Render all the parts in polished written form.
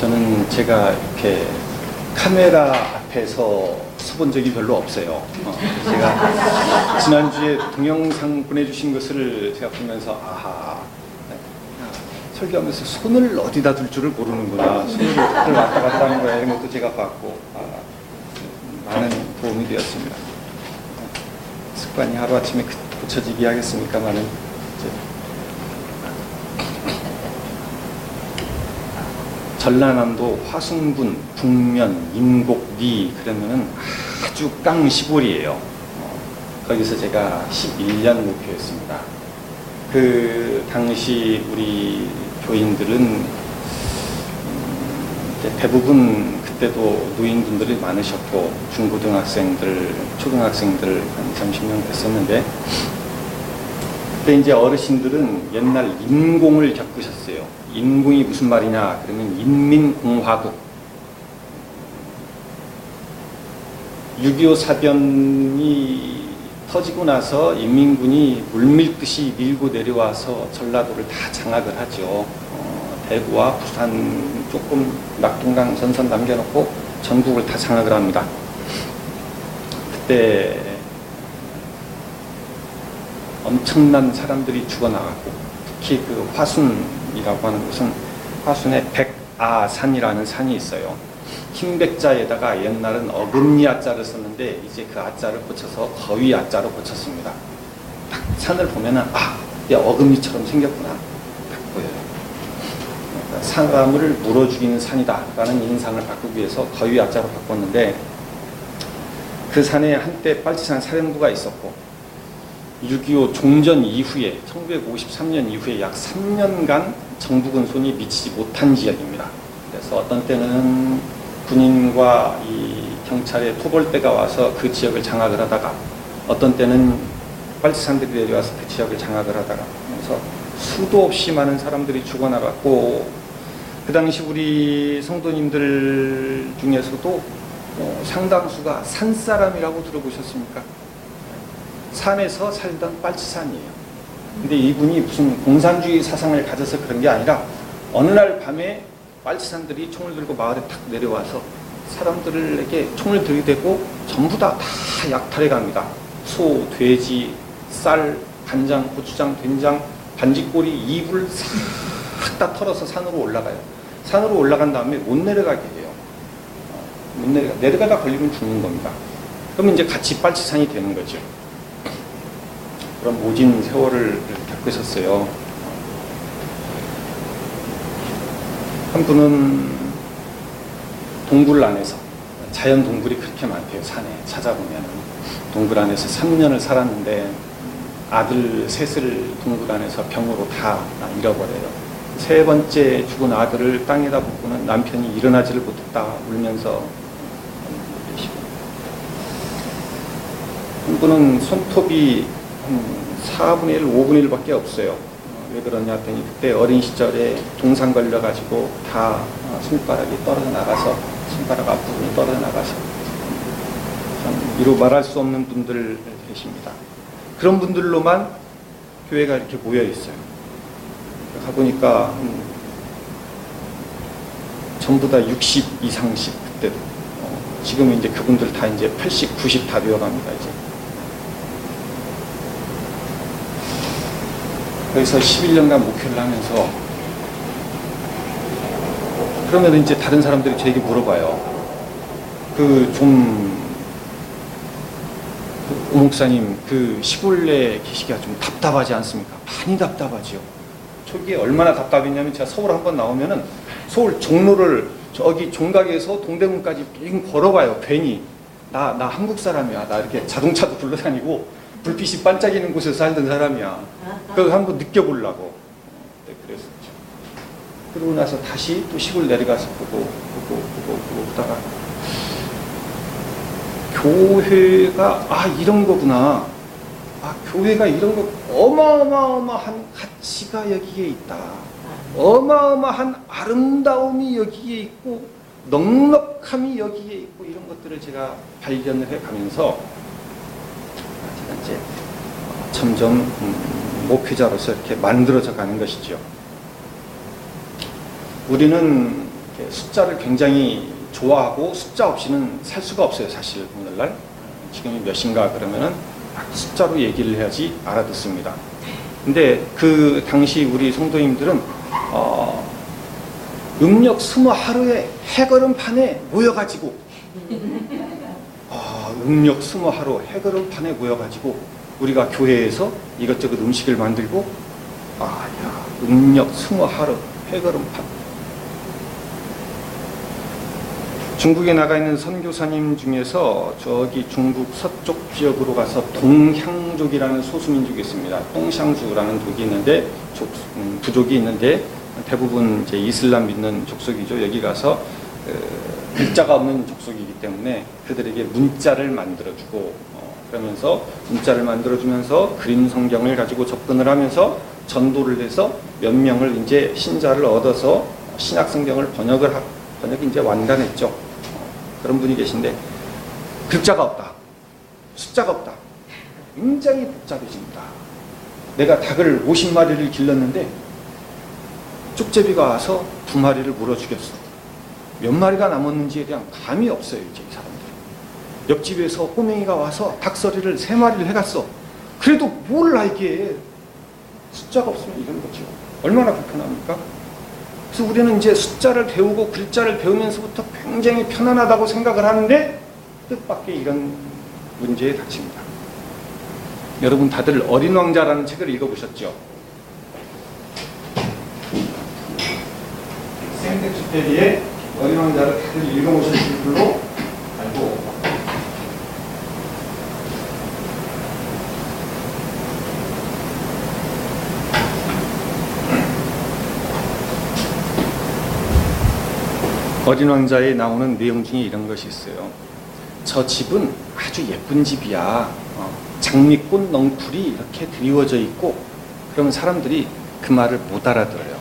저는 제가 이렇게 카메라 앞에서 서본 적이 별로 없어요. 제가 지난주에 동영상 보내주신 것을 제가 보면서 설교하면서 손을 어디다 둘 줄을 모르는구나. 손을 왔다 갔다 하는 거야. 이런 것도 제가 봤고 많은 도움이 되었습니다. 습관이 하루아침에 고쳐지기 하겠습니까만은 전라남도 화순군, 북면, 인곡리 그러면은 아주 깡 시골이에요. 거기서 제가 11년 목회했습니다. 그 당시 우리 교인들은 대부분 그때도 노인분들이 많으셨고 중고등학생들, 초등학생들 한 30명 됐었는데 그때 이제 어르신들은 옛날 인공을 겪으셨어요. 인공이 무슨 말이냐 그러면 인민공화국 6.25 사변이 터지고 나서 인민군이 물밀듯이 밀고 내려와서 전라도를 다 장악을 하죠. 대구와 부산 조금 낙동강 전선 남겨놓고 전국을 다 장악을 합니다. 그때 엄청난 사람들이 죽어나갔고 특히 그 화순이라고 하는 곳은 화순에 백아산이라는 산이 있어요. 흰백자에다가 옛날은 어금니 아자를 썼는데 이제 그 아자를 고쳐서 거위 아자로 고쳤습니다. 딱 산을 보면은 이게 어금니처럼 생겼구나 딱 보여요. 그러니까 사람을 물어 죽이는 산이다 라는 인상을 바꾸기 위해서 거위 아자로 바꿨는데 그 산에 한때 빨치산 사령부가 있었고 6.25 종전 이후에 1953년 이후에 약 3년간 정부군 손이 미치지 못한 지역입니다. 그래서 어떤 때는 군인과 이 경찰의 토벌대가 와서 그 지역을 장악을 하다가 어떤 때는 빨치산들이 내려와서 그 지역을 장악을 하다가 그래서 수도 없이 많은 사람들이 죽어나갔고 그 당시 우리 성도님들 중에서도 상당수가 산사람이라고 들어보셨습니까? 산에서 살던 빨치산이에요. 근데 이분이 무슨 공산주의 사상을 가져서 그런 게 아니라 어느 날 밤에 빨치산들이 총을 들고 마을에 탁 내려와서 사람들에게 총을 들이대고 전부 다 약탈해 갑니다. 소, 돼지, 쌀, 간장, 고추장, 된장, 반지꼬리, 이불 싹 다 털어서 산으로 올라가요. 산으로 올라간 다음에 못 내려가게 해요. 내려가다 걸리면 죽는 겁니다. 그러면 이제 같이 빨치산이 되는 거죠. 그런 모진 세월을 겪으셨어요. 한 분은 동굴 안에서 자연 동굴이 그렇게 많대요. 산에 찾아보면 동굴 안에서 3년을 살았는데 아들 셋을 동굴 안에서 병으로 다 잃어버려요. 세 번째 죽은 아들을 땅에다 묻고는 남편이 일어나지를 못했다 울면서 계시고 한 분은 손톱이 4분의 1, 5분의 1밖에 없어요. 왜 그러냐 했더니 그때 어린 시절에 동상 걸려가지고 다 손가락이 떨어져 나가서 손가락 앞부분이 떨어져 나가서 참 이루 말할 수 없는 분들 계십니다. 그런 분들로만 교회가 이렇게 모여 있어요. 가보니까 전부 다 60 이상씩 그때도 지금은 이제 그분들 다 이제 80, 90 다 되어갑니다. 이제 거기서 11년간 목회를 하면서 그러면 이제 다른 사람들이 저에게 물어봐요. 오 목사님 그 시골에 계시기가 좀 답답하지 않습니까? 많이 답답하지요. 초기에 얼마나 답답했냐면 제가 서울 한번 나오면은 서울 종로를 저기 종각에서 동대문까지 걸어가요. 괜히 나 한국 사람이야. 나 이렇게 자동차도 굴러다니고 불빛이 반짝이는 곳에서 살던 사람이야. 그거 한번 느껴보려고. 네, 그랬었죠. 그러고 나서 다시 또 시골 내려가서 보고 보다가 교회가 이런 거구나. 교회가 이런 거 어마어마한 가치가 여기에 있다. 어마어마한 아름다움이 여기에 있고 넉넉함이 여기에 있고 이런 것들을 제가 발견을 해가면서 제가 이제 점점 목회자로서 이렇게 만들어져 가는 것이죠. 우리는 숫자를 굉장히 좋아하고 숫자 없이는 살 수가 없어요. 사실 오늘날 지금이 몇인가 그러면은 숫자로 얘기를 해야지 알아듣습니다. 근데 그 당시 우리 성도님들은 음력 스무 하루에 해걸음판에 모여가지고 음력 스무 하루 해걸음판에 모여가지고 우리가 교회에서 이것저것 음식을 만들고 음력 스무 하루 해걸음판. 중국에 나가 있는 선교사님 중에서 저기 중국 서쪽 지역으로 가서 동향족이라는 소수민족이 있습니다. 똥샹주라는 독이 있는데 부족이 있는데 대부분 이제 이슬람 믿는 족속이죠. 여기 가서 글자가 없는 족속이기 때문에 그들에게 문자를 만들어주고 그러면서 문자를 만들어주면서 그림 성경을 가지고 접근을 하면서 전도를 해서 몇 명을 이제 신자를 얻어서 신약 성경을 번역이 이제 완단했죠. 그런 분이 계신데 글자가 없다, 숫자가 없다. 굉장히 복잡해집니다. 내가 닭을 50마리를 길렀는데 쪽제비가 와서 2마리를 물어 죽였어. 몇 마리가 남았는지에 대한 감이 없어요. 이제 이 사람들. 옆집에서 꼬맹이가 와서 닭서리를 3마리를 해갔어. 그래도 뭘 알게. 숫자가 없으면 이런 거죠. 얼마나 불편합니까? 그래서 우리는 이제 숫자를 배우고 글자를 배우면서부터 굉장히 편안하다고 생각을 하는데 뜻밖의 이런 문제에 닥칩니다. 여러분 다들 어린 왕자라는 책을 읽어보셨죠? 생텍쥐페리의 어린 왕자를 다들 읽어보셨을 걸로 알고 어린 왕자에 나오는 내용 중에 이런 것이 있어요. 저 집은 아주 예쁜 집이야. 장미꽃 넝쿨이 이렇게 드리워져 있고 그러면 사람들이 그 말을 못 알아들어요.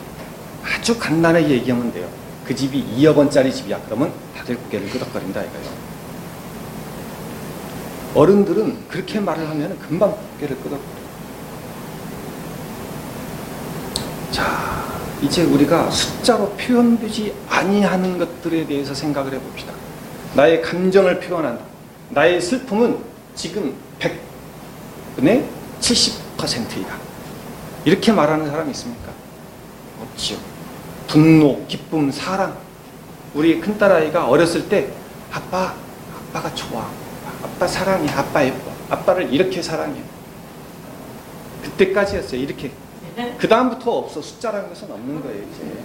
아주 간단하게 얘기하면 돼요. 그 집이 2억 원짜리 집이야. 그러면 다들 고개를 끄덕거린다 이거예요. 어른들은 그렇게 말을 하면 금방 고개를 끄덕거려요. 자, 이제 우리가 숫자로 표현되지 아니하는 것들에 대해서 생각을 해봅시다. 나의 감정을 표현한다. 나의 슬픔은 지금 100분의 70%이다. 이렇게 말하는 사람이 있습니까? 없지요. 분노, 기쁨, 사랑. 우리 큰딸아이가 어렸을 때 아빠가 좋아. 아빠 사랑해. 아빠 예뻐. 아빠를 이렇게 사랑해. 그때까지였어요. 이렇게. 그 다음부터 없어. 숫자라는 것은 없는 거예요. 이제.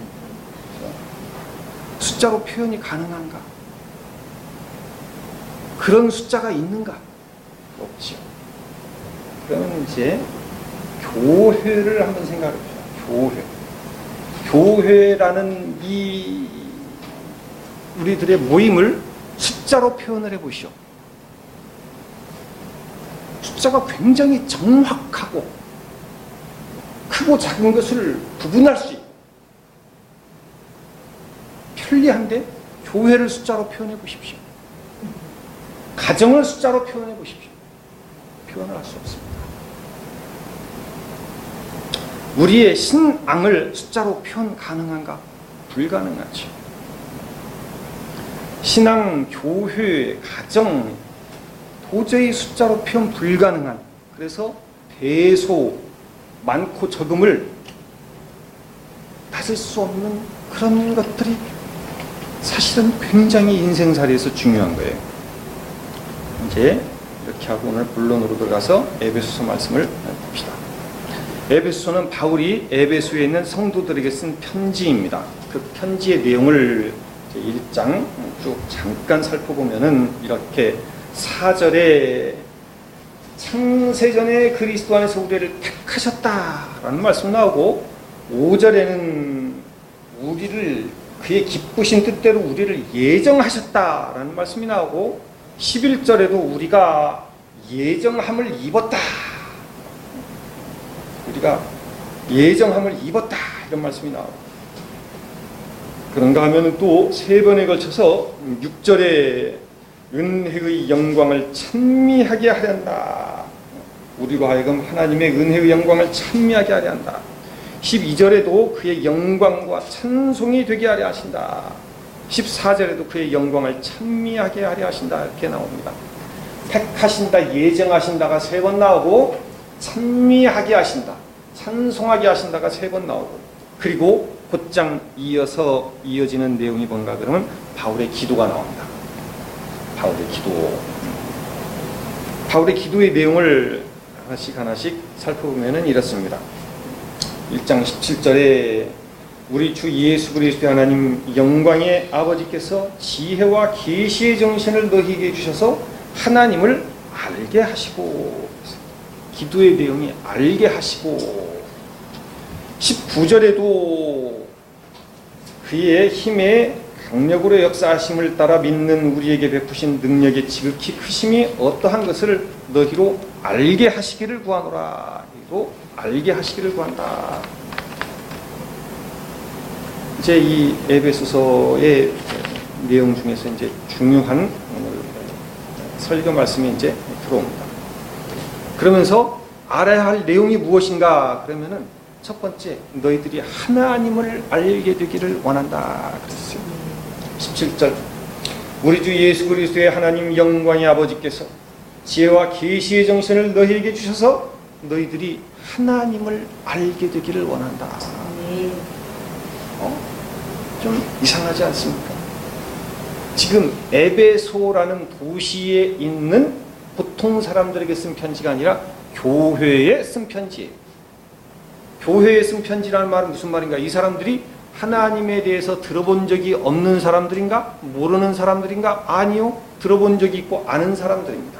숫자로 표현이 가능한가? 그런 숫자가 있는가? 없죠. 그러면 이제 교회를 한번 생각해 봅시다. 교회라는 이 우리들의 모임을 숫자로 표현을 해 보시오. 숫자가 굉장히 정확하고 크고 작은 것을 구분할 수 있고 편리한데 교회를 숫자로 표현해 보십시오. 가정을 숫자로 표현해 보십시오. 표현을 할 수 없습니다. 우리의 신앙을 숫자로 표현 가능한가? 불가능하죠. 신앙, 교회, 가정 도저히 숫자로 표현 불가능한, 그래서 대소 많고 적음을 다질 수 없는 그런 것들이 사실은 굉장히 인생살이에서 중요한 거예요. 이제 이렇게 하고 오늘 본론으로 들어가서 에베소서 말씀을 봅시다. 에베소서는 바울이 에베소에 있는 성도들에게 쓴 편지입니다. 그 편지의 내용을 1장 쭉 잠깐 살펴보면은 이렇게 4절에 창세전에 그리스도 안에서 우리를 택하셨다라는 말씀 나오고 5절에는 우리를 그의 기쁘신 뜻대로 우리를 예정하셨다라는 말씀이 나오고 11절에도 우리가 예정함을 입었다. 우리가 예정함을 입었다. 이런 말씀이 나오고 그런가 하면 또 3번에 걸쳐서 6절에 은혜의 영광을 찬미하게 하려 한다. 우리로 하여금 하나님의 은혜의 영광을 찬미하게 하려 한다. 12절에도 그의 영광과 찬송이 되게 하려 하신다. 14절에도 그의 영광을 찬미하게 하려 하신다 이렇게 나옵니다. 택하신다, 예정하신다가 3번 나오고 찬미하게 하신다, 찬송하게 하신다가 3번 나오고, 그리고 곧장 이어서 이어지는 내용이 뭔가 그러면 바울의 기도가 나옵니다. 바울의 기도의 내용을 하나씩 살펴보면 이렇습니다. 1장 17절에 우리 주 예수 그리스도의 하나님 영광의 아버지께서 지혜와 계시의 정신을 너희에게 주셔서 하나님을 알게 하시고, 기도의 내용이 알게 하시고, 19절에도 그의 힘의 강력으로 역사하심을 따라 믿는 우리에게 베푸신 능력의 지극히 크심이 어떠한 것을 너희로 알게 하시기를 구하노라. 너희로 알게 하시기를 구한다. 이제 이 에베소서의 내용 중에서 이제 중요한 설교 말씀이 이제 들어옵니다. 그러면서 알아야 할 내용이 무엇인가? 그러면은 첫 번째, 너희들이 하나님을 알게 되기를 원한다 그랬어요. 17절, 우리 주 예수 그리스도의 하나님 영광의 아버지께서 지혜와 계시의 정신을 너희에게 주셔서 너희들이 하나님을 알게 되기를 원한다. 좀 이상하지 않습니까? 지금 에베소라는 도시에 있는 보통 사람들에게 쓴 편지가 아니라 교회에 쓴 편지예요. 교회에 쓴 편지라는 말은 무슨 말인가? 이 사람들이 하나님에 대해서 들어본 적이 없는 사람들인가? 모르는 사람들인가? 아니요. 들어본 적이 있고 아는 사람들입니다.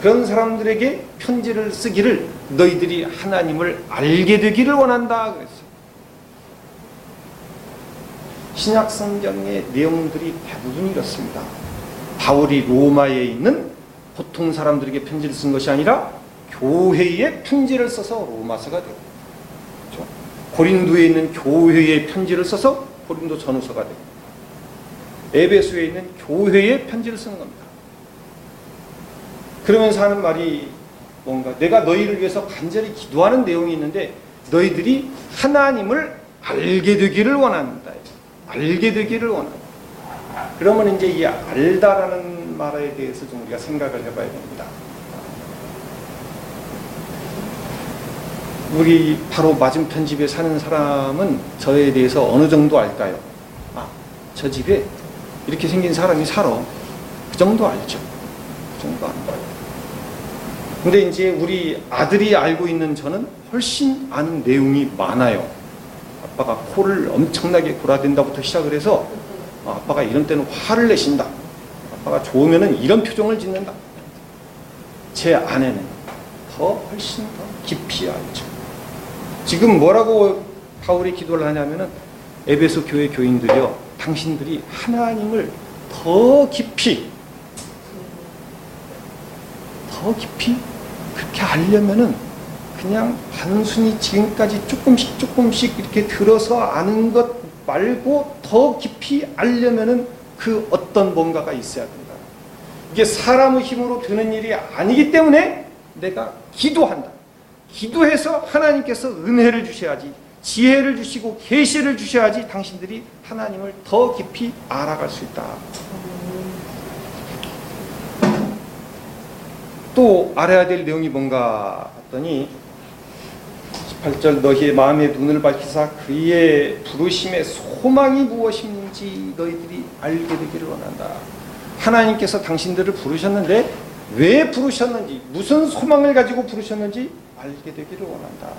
그런 사람들에게 편지를 쓰기를 너희들이 하나님을 알게 되기를 원한다 그랬어요. 신약 성경의 내용들이 대부분 이렇습니다. 바울이 로마에 있는 보통 사람들에게 편지를 쓴 것이 아니라 교회에 편지를 써서 로마서가 되고, 그렇죠? 고린도에 있는 교회에 편지를 써서 고린도 전후서가 되고, 에베소에 있는 교회에 편지를 쓰는 겁니다. 그러면서 하는 말이 뭔가, 내가 너희를 위해서 간절히 기도하는 내용이 있는데 너희들이 하나님을 알게 되기를 원한다. 알게 되기를 원한다. 그러면 이제 이 알다라는 말에 대해서 좀 우리가 생각을 해봐야 됩니다. 우리 바로 맞은편 집에 사는 사람은 저에 대해서 어느 정도 알까요? 저 집에 이렇게 생긴 사람이 살아. 그 정도 알죠. 그 정도 안다요. 근데 이제 우리 아들이 알고 있는 저는 훨씬 아는 내용이 많아요. 아빠가 코를 엄청나게 골아댄다부터 시작을 해서 아빠가 이런 때는 화를 내신다. 아빠가 좋으면은 이런 표정을 짓는다. 제 아내는 훨씬 더 깊이 알죠. 지금 뭐라고 바울이 기도를 하냐면은 에베소 교회 교인들이요, 당신들이 하나님을 더 깊이 그렇게 알려면은 그냥 단순히 지금까지 조금씩 이렇게 들어서 아는 것 말고 더 깊이 알려면은 그 어떤 뭔가가 있어야 된다. 이게 사람의 힘으로 되는 일이 아니기 때문에 내가 기도한다. 기도해서 하나님께서 은혜를 주셔야지, 지혜를 주시고 계시를 주셔야지 당신들이 하나님을 더 깊이 알아갈 수 있다. 또 알아야 될 내용이 뭔가 했더니 18절, 너희의 마음의 눈을 밝히사 그의 부르심의 소망이 무엇인지 너희들이 알게 되기를 원한다. 하나님께서 당신들을 부르셨는데 왜 부르셨는지, 무슨 소망을 가지고 부르셨는지 알게 되기를 원한다.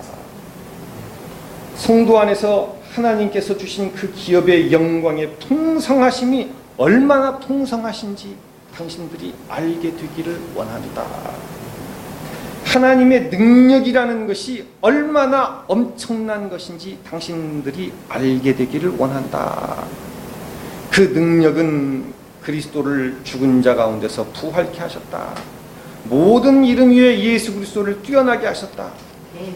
성도 안에서 하나님께서 주신 그 기업의 영광의 풍성하심이 얼마나 풍성하신지 당신들이 알게 되기를 원한다. 하나님의 능력이라는 것이 얼마나 엄청난 것인지 당신들이 알게 되기를 원한다. 그 능력은 그리스도를 죽은 자 가운데서 부활케 하셨다. 모든 이름 위에 예수 그리스도를 뛰어나게 하셨다.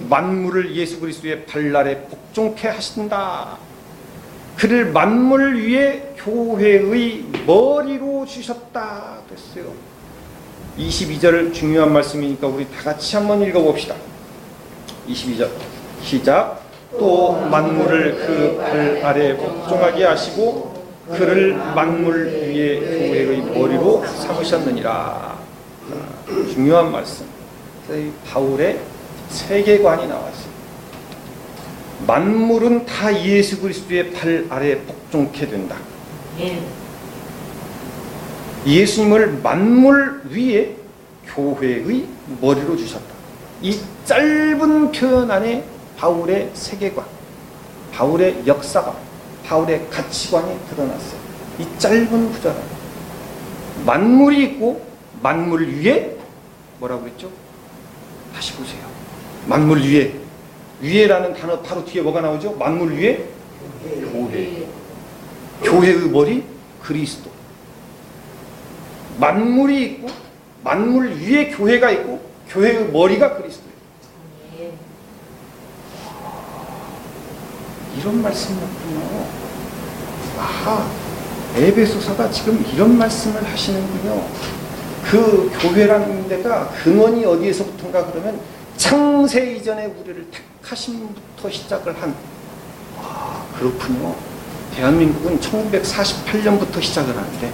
만물을 예수 그리스도의 발 아래 복종케 하신다. 그를 만물 위에 교회의 머리로 주셨다 그랬어요. 22절 중요한 말씀이니까 우리 다 같이 한번 읽어봅시다. 22절 시작. 또 만물을 그 발 아래 복종하게 하시고 그를 만물 위에 교회의 머리로 삼으셨느니라. 중요한 말씀. 바울의 세계관이 나왔어요. 만물은 다 예수 그리스도의 발 아래 복종케 된다. 예수님을 만물 위에 교회의 머리로 주셨다. 이 짧은 표현 안에 바울의 세계관, 바울의 역사관, 바울의 가치관이 드러났어요. 이 짧은 구절 안에 만물이 있고 만물 위에 뭐라고 그랬죠? 다시 보세요. 만물 위에, 위에라는 단어 바로 뒤에 뭐가 나오죠? 만물 위에 교회. 교회의 머리 그리스도. 만물이 있고 만물 위에 교회가 있고 교회의 머리가 그리스도예요. 이런 말씀이었군요. 아하, 에베소서가 지금 이런 말씀을 하시는군요. 그 교회라는 데가 근원이 어디에서부터인가 그러면 창세 이전에 우리를 택하심부터 시작을 한. 그렇군요. 대한민국은 1948년부터 시작을 하는데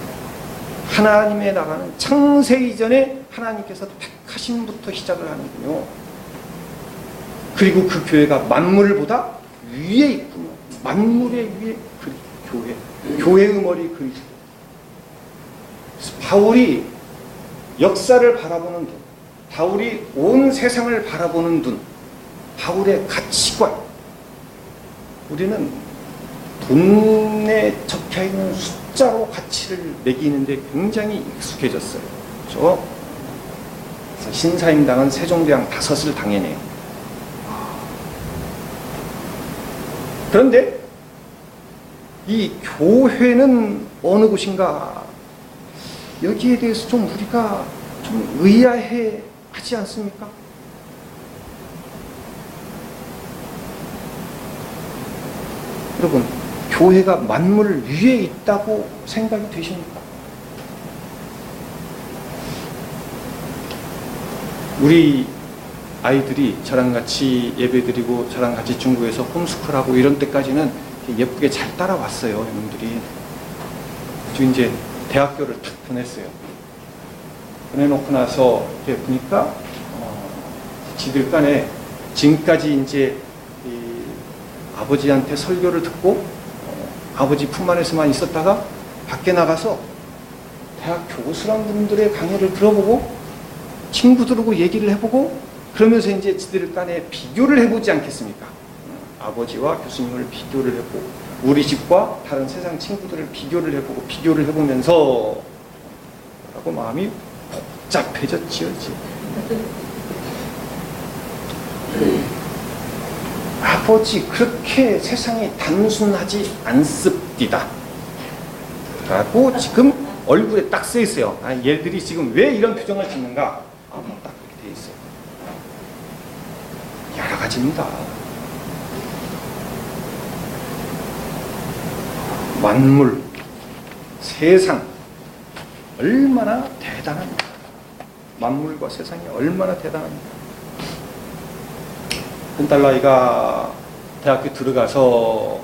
하나님의 나라는 창세 이전에 하나님께서 택하심부터 시작을 하는군요. 그리고 그 교회가 만물보다 위에 있군요. 만물의 위에 교회. 교회의 머리 그리스도. 바울이 역사를 바라보는 눈, 바울이 온 세상을 바라보는 눈, 바울의 가치관. 우리는 돈에 적혀있는 숫자로 가치를 매기는데 굉장히 익숙해졌어요. 그렇죠? 그래서 신사임당은 세종대왕 5을 당해내요. 그런데 이 교회는 어느 곳인가? 여기에 대해서 좀 우리가 좀 의아해 하지 않습니까? 여러분, 교회가 만물 위에 있다고 생각이 되십니까? 우리 아이들이 저랑 같이 예배드리고 저랑 같이 중국에서 홈스쿨하고 이런 때까지는 예쁘게 잘 따라왔어요, 이놈들이. 지금 이제 대학교를 탁 보냈어요. 보내놓고 나서 이렇게 보니까 지들 간에 지금까지 이제 아버지한테 설교를 듣고 아버지 품 안에서만 있었다가 밖에 나가서 대학 교수란 분들의 강의를 들어보고 친구들하고 얘기를 해보고 그러면서 이제 지들 간에 비교를 해보지 않겠습니까? 아버지와 교수님을 비교를 해보고 우리 집과 다른 세상 친구들을 비교를 해보고 비교를 해보면서 라고 마음이 복잡해졌지요. 아버지 그렇게 세상이 단순하지 않습니다 라고 지금 얼굴에 딱 써 있어요. 얘들이 지금 왜 이런 표정을 짓는가? 딱 그렇게 돼 있어요. 여러 가지입니다. 만물, 세상 얼마나 대단합니다. 만물과 세상이 얼마나 대단합니다. 큰딸아이가 대학교 들어가서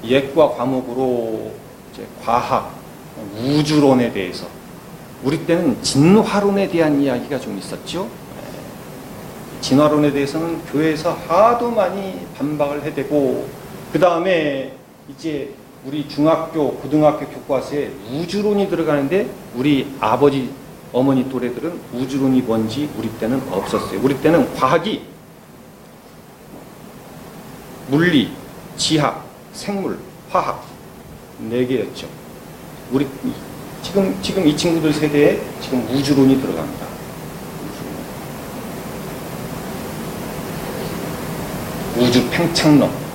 예과 과목으로 이제 과학, 우주론에 대해서, 우리 때는 진화론에 대한 이야기가 좀 있었죠. 진화론에 대해서는 교회에서 하도 많이 반박을 해대고, 그 다음에 이제 우리 중학교, 고등학교 교과서에 우주론이 들어가는데 우리 아버지, 어머니 또래들은 우주론이 뭔지 우리 때는 없었어요. 우리 때는 과학이 물리, 지학, 생물, 화학 4개였죠. 우리 지금 이 친구들 세대에 지금 우주론이 들어갑니다. 우주 팽창론.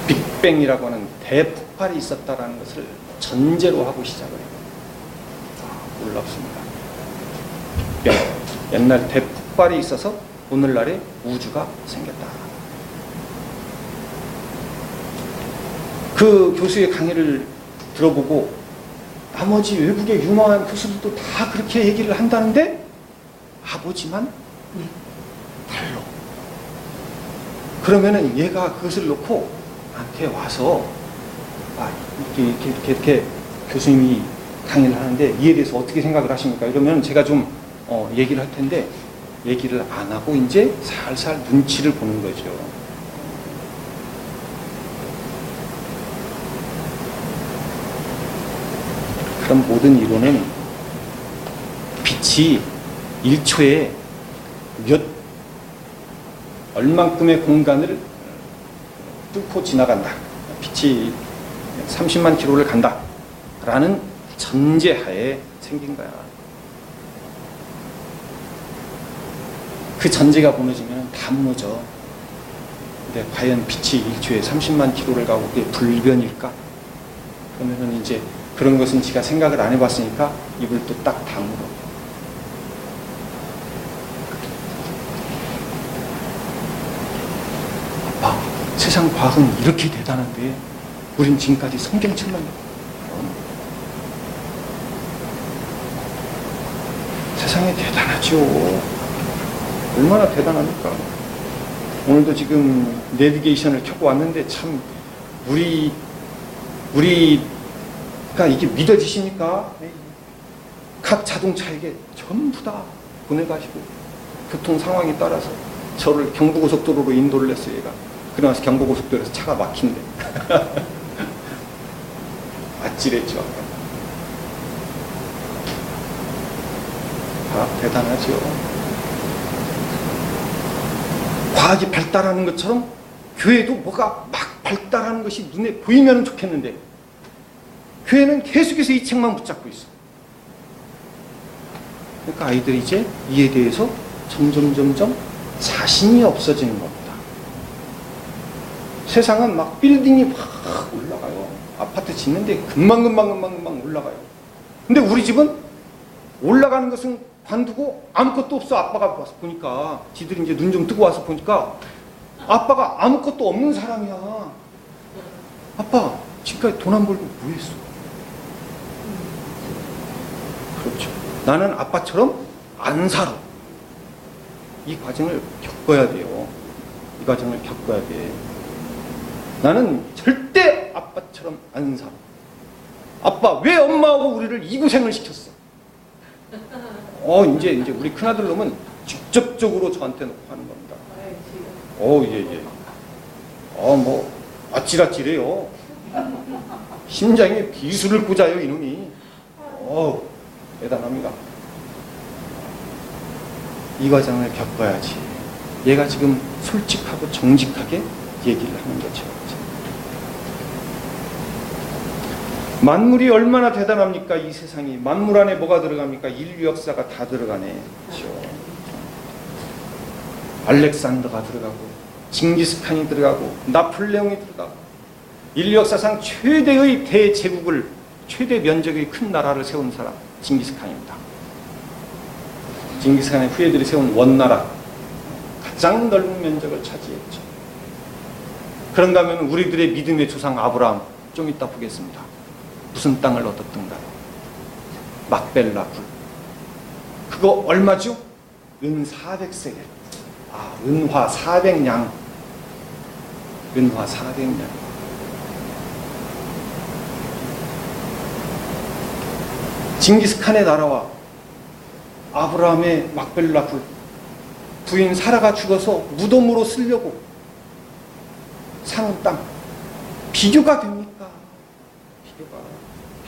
빅뱅이라고 하는 대폭발이 있었다라는 것을 전제로 하고 시작을 해요. 놀랍습니다. 빅뱅. 옛날 대폭발이 있어서 오늘날의 우주가 생겼다. 그 교수의 강의를 들어보고 나머지 외국의 유명한 교수들도 다 그렇게 얘기를 한다는데 아버지만 달로. 그러면은 얘가 그것을 놓고 나한테 와서 이렇게 교수님이 강의를 하는데 이에 대해서 어떻게 생각을 하십니까? 이러면 제가 좀 얘기를 할 텐데 얘기를 안 하고 이제 살살 눈치를 보는 거죠. 그럼 모든 이론은 빛이 1초에 얼만큼의 공간을 뚫고 지나간다. 빛이 30만 킬로를 간다. 라는 전제하에 생긴 거야. 그 전제가 무너지면 다 무너져. 근데 과연 빛이 1초에 30만 킬로를 가고 그게 불변일까? 그러면은 이제 그런 것은 지가 생각을 안 해봤으니까 입을 또 딱 다물어. 아빠, 세상 과학은 이렇게 대단한데 우린 지금까지 성경책만 세상에 대단하죠. 얼마나 대단합니까? 오늘도 지금 내비게이션을 켜고 왔는데 참 우리가 이게 믿어지십니까? 각 자동차에게 전부 다 보내가시고 교통 상황에 따라서 저를 경부고속도로로 인도를 했어요. 얘가. 그러면서 경부고속도로에서 차가 막힌대. 아찔했죠. 대단하죠. 과학이 발달하는 것처럼 교회도 뭐가 막 발달하는 것이 눈에 보이면 좋겠는데 교회는 계속해서 이 책만 붙잡고 있어. 그러니까 아이들이 이제 이에 대해서 점점 자신이 없어지는 겁니다. 세상은 막 빌딩이 막 올라가요. 아파트 짓는데 금방 올라가요. 근데 우리 집은 올라가는 것은 관두고 아무것도 없어. 아빠가 와서 보니까 지들이 이제 눈 좀 뜨고 와서 보니까 아빠가 아무것도 없는 사람이야. 아빠 지금까지 돈 안 벌고 뭐 했어? 그렇죠. 나는 아빠처럼 안 살아. 이 과정을 겪어야 돼요. 이 과정을 겪어야 돼. 나는 절대 아빠처럼 안 살아. 아빠 왜 엄마하고 우리를 이 고생을 시켰어? 이제 우리 큰아들 놈은 직접적으로 저한테 놓고 하는 겁니다. 예. 뭐 아찔아찔해요. 심장에 비수를 꽂아요 이놈이. 대단합니다. 이 과정을 겪어야지. 얘가 지금 솔직하고 정직하게 얘기를 하는 거죠. 만물이 얼마나 대단합니까? 이 세상이. 만물 안에 뭐가 들어갑니까? 인류 역사가 다 들어가네. 그렇죠? 알렉산더가 들어가고 징기스칸이 들어가고 나폴레옹이 들어가고 인류 역사상 최대의 대제국을 최대 면적의 큰 나라를 세운 사람 징기스칸입니다. 징기스칸의 후예들이 세운 원나라 가장 넓은 면적을 차지했죠. 그런가 하면 우리들의 믿음의 조상 아브라함 좀 이따 보겠습니다. 무슨 땅을 얻었던가? 막벨라 굴. 그거 얼마죠? 은 400세겔. 은화 400냥. 은화 400냥. 징기스칸의 나라와 아브라함의 막벨라 굴. 부인 사라가 죽어서 무덤으로 쓰려고 사는 땅. 비교가 됩니까?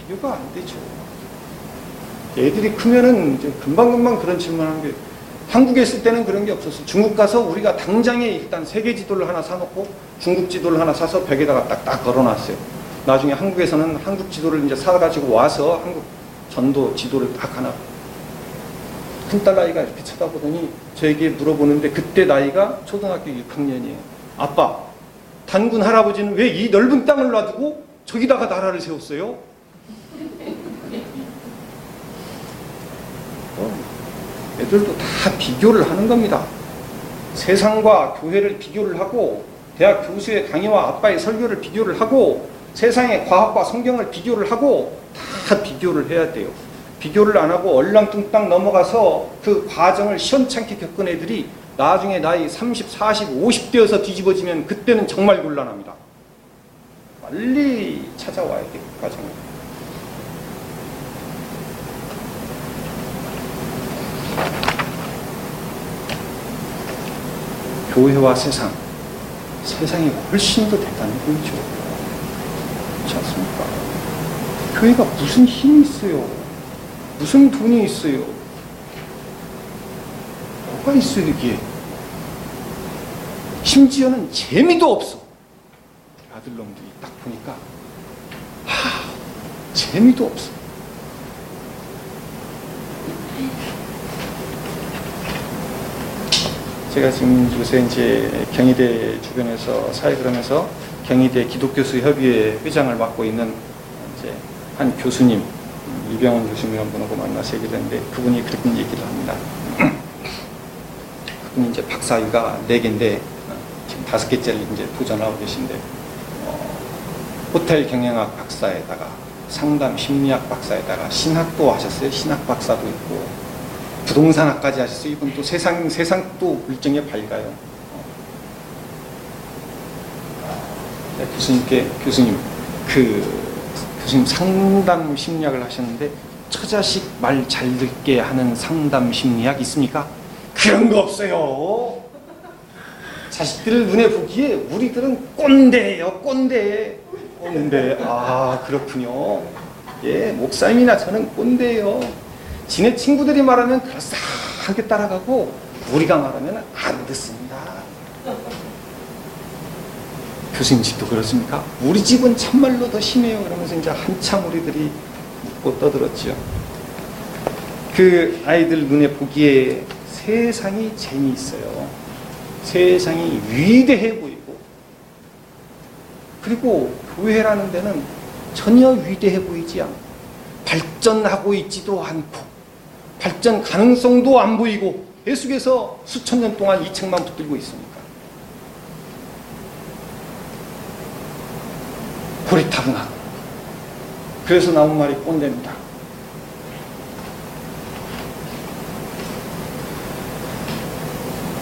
비교가 안 되죠. 애들이 크면은 이제 금방 그런 질문하는 게 한국에 있을 때는 그런 게 없었어요. 중국 가서 우리가 당장에 일단 세계 지도를 하나 사놓고 중국 지도를 하나 사서 벽에다가 딱 걸어놨어요. 나중에 한국에서는 한국 지도를 이제 사가지고 와서 한국 전도 지도를 딱 하나. 큰딸 아이가 이렇게 쳐다보더니 저에게 물어보는데 그때 나이가 초등학교 6학년이에요. 아빠, 단군 할아버지는 왜 이 넓은 땅을 놔두고 저기다가 나라를 세웠어요? 애들도 다 비교를 하는 겁니다. 세상과 교회를 비교를 하고 대학 교수의 강의와 아빠의 설교를 비교를 하고 세상의 과학과 성경을 비교를 하고 다 비교를 해야 돼요. 비교를 안 하고 얼렁뚱땅 넘어가서 그 과정을 시원찮게 겪은 애들이 나중에 나이 30, 40, 50대여서 뒤집어지면 그때는 정말 곤란합니다. 빨리 찾아와야 돼요. 과정을. 교회와 세상, 세상이 훨씬 더 대단해 보이죠. 그렇지 않습니까? 교회가 무슨 힘이 있어요? 무슨 돈이 있어요? 뭐가 있어요, 이게? 심지어는 재미도 없어. 아들놈들이 딱 보니까 재미도 없어. 제가 지금 요새 이제 경희대 주변에서 사역을 하면서 경희대 기독교수 협의회 회장을 맡고 있는 이제 한 교수님, 이병헌 교수님이라는 분하고 만나서 얘기를 했는데 그분이 그런 얘기를 합니다. 그분이 이제 박사위가 4개인데 지금 5개째를 이제 도전하고 계신데 호텔 경영학 박사에다가 상담 심리학 박사에다가 신학도 하셨어요. 신학 박사도 있고 부동산학까지 하셨어요. 이분 또 세상 또 일정에 밝아요. 교수님 상담 심리학을 하셨는데 처자식 말 잘 듣게 하는 상담 심리학 있습니까? 그런 거 없어요. 자식들을 눈에 보기에 우리들은 꼰대예요. 꼰대. 아, 그렇군요. 예, 목사님이나 저는 꼰대예요. 지네 친구들이 말하면 그럴싸하게 따라가고 우리가 말하면 안 듣습니다. 교수님 집도 그렇습니까? 우리 집은 참말로 더 심해요. 그러면서 이제 한참 우리들이 묻고 떠들었죠. 그 아이들 눈에 보기에 세상이 재미있어요. 세상이 위대해 보이고, 그리고 교회라는 데는 전혀 위대해 보이지 않고 발전하고 있지도 않고 발전 가능성도 안 보이고 계속해서 수천 년 동안 이 책만 붙들고 있으니까 고리타분하고, 그래서 나온 말이 꼰대입니다.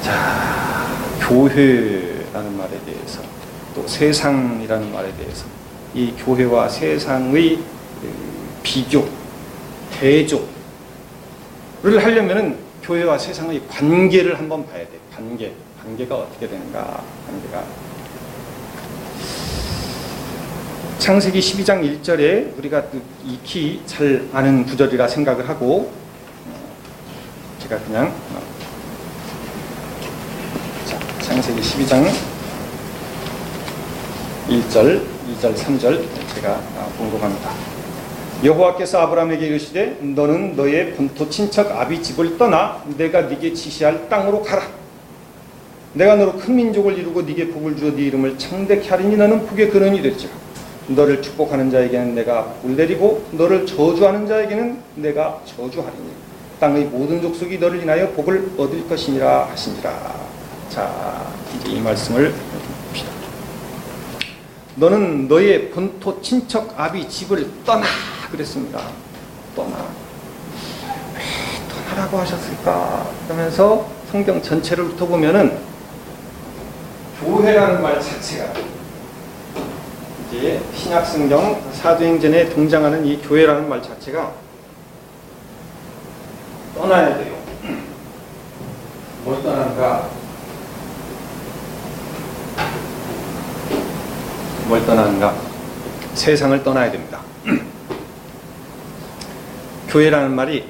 자, 교회라는 말에 대해서 또 세상이라는 말에 대해서 이 교회와 세상의 비교, 대조를 하려면은 교회와 세상의 관계를 한번 봐야 돼. 관계가 어떻게 되는가? 관계가 창세기 12장 1절에 우리가 익히 잘 아는 구절이라 생각을 하고 제가 그냥 창세기 12장 1절, 2절, 3절 제가 공독합니다. 여호와께서 아브라함에게 이르시되 너는 너의 본토 친척 아비 집을 떠나 내가 네게 지시할 땅으로 가라. 내가 너로 큰 민족을 이루고 네게 복을 주어 네 이름을 창대케 하리니 너는 복의 근원이 될지라. 너를 축복하는 자에게는 내가 복을 내리고 너를 저주하는 자에게는 내가 저주하리니 땅의 모든 족속이 너를 인하여 복을 얻을 것이니라 하시니라. 자, 이제 이 말씀을 봅시다. 너는 너의 본토 친척 아비 집을 떠나 그랬습니다. 떠나. 왜 떠나라고 하셨을까? 그러면서 성경 전체를 훑어보면은 교회라는 말 자체가 이제 신약성경 사도행전에 등장하는 이 교회라는 말 자체가 떠나야 돼요. 뭘 떠나는가? 뭘 떠나는가? 세상을 떠나야 됩니다. 교회라는 말이